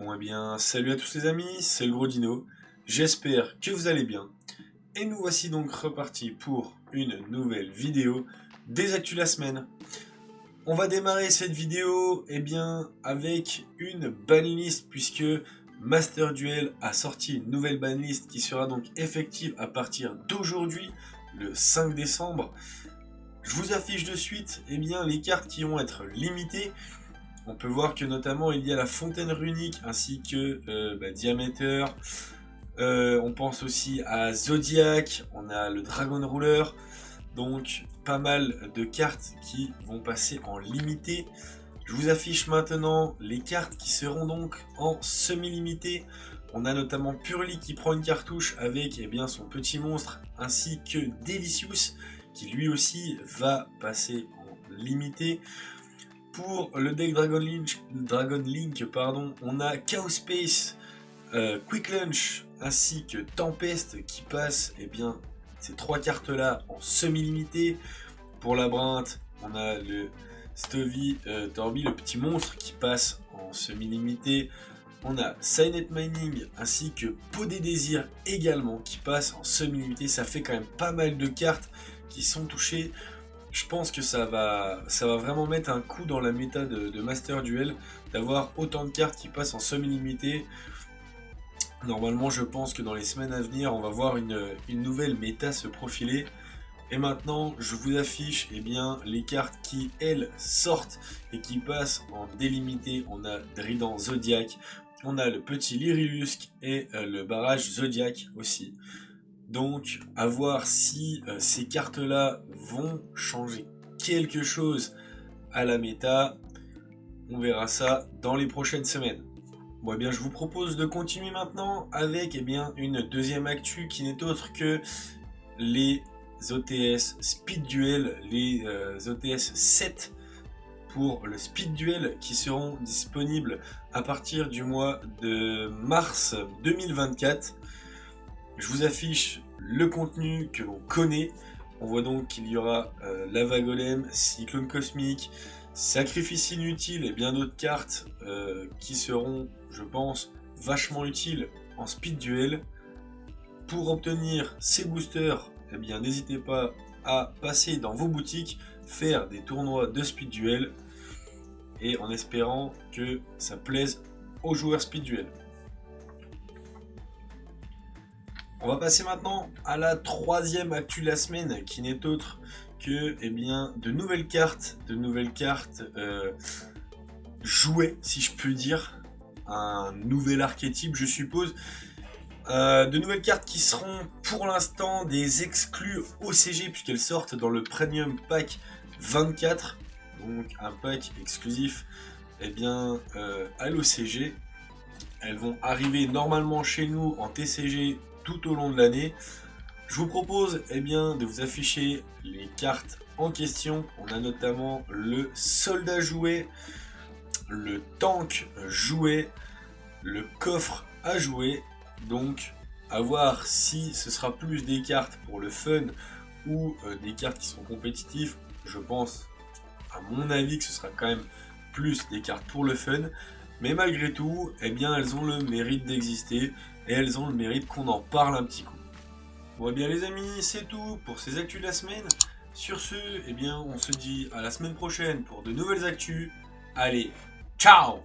Bon eh bien, salut à tous les amis, c'est le gros Dino, j'espère que vous allez bien. Et nous voici donc repartis pour une nouvelle vidéo des actus de la semaine. On va démarrer cette vidéo avec une banlist puisque Master Duel a sorti une nouvelle banlist qui sera donc effective à partir d'aujourd'hui, le 5 décembre. Je vous affiche de suite les cartes qui vont être limitées. On peut voir que notamment il y a la fontaine runique ainsi que Diameter. On pense aussi à Zodiac, on a le Dragon Ruler. Donc pas mal de cartes qui vont passer en limité. Je vous affiche maintenant les cartes qui seront donc en semi-limité. On a notamment Purly qui prend une cartouche avec son petit monstre ainsi que Delicious qui lui aussi va passer en limité. Pour le deck Dragon Link, on a Chaos Space, Quick Lunch ainsi que Tempest qui passent ces trois cartes là en semi-limité. Pour Labyrinthe, on a le Stovey Torby, le petit monstre qui passe en semi-limité. On a Silent Mining ainsi que Peau des Désirs également qui passe en semi-limité. Ça fait quand même pas mal de cartes qui sont touchées. Je pense que ça va vraiment mettre un coup dans la méta de Master Duel d'avoir autant de cartes qui passent en semi-limité. Normalement, je pense que dans les semaines à venir, on va voir une nouvelle méta se profiler. Et maintenant, je vous affiche les cartes qui, elles, sortent et qui passent en délimité. On a Drident Zodiac, on a le petit Lyrilusc et le barrage Zodiac aussi. Donc, à voir si ces cartes-là vont changer quelque chose à la méta. On verra ça dans les prochaines semaines. Bon, je vous propose de continuer maintenant avec une deuxième actu qui n'est autre que les OTS Speed Duel, les OTS 7 pour le Speed Duel qui seront disponibles à partir du mois de mars 2024. Je vous affiche le contenu que l'on connaît. On voit donc qu'il y aura Lava Golem, Cyclone Cosmique, Sacrifice Inutile et bien d'autres cartes qui seront, je pense, vachement utiles en Speed Duel. Pour obtenir ces boosters, n'hésitez pas à passer dans vos boutiques, faire des tournois de Speed Duel et en espérant que ça plaise aux joueurs Speed Duel. On va passer maintenant à la troisième actu de la semaine qui n'est autre que de nouvelles cartes jouées, si je puis dire, un nouvel archétype je suppose, de nouvelles cartes qui seront pour l'instant des exclus OCG puisqu'elles sortent dans le Premium Pack 24, donc un pack exclusif à l'OCG. Elles vont arriver normalement chez nous en TCG tout au long de l'année. Je vous propose de vous afficher les cartes en question. On a notamment le soldat joué, le tank joué, le coffre à jouer. Donc à voir si ce sera plus des cartes pour le fun ou des cartes qui sont compétitives. Je pense, à mon avis, que ce sera quand même plus des cartes pour le fun. Mais malgré tout, elles ont le mérite d'exister et elles ont le mérite qu'on en parle un petit coup. Bon les amis, c'est tout pour ces actus de la semaine. Sur ce, on se dit à la semaine prochaine pour de nouvelles actus. Allez, ciao!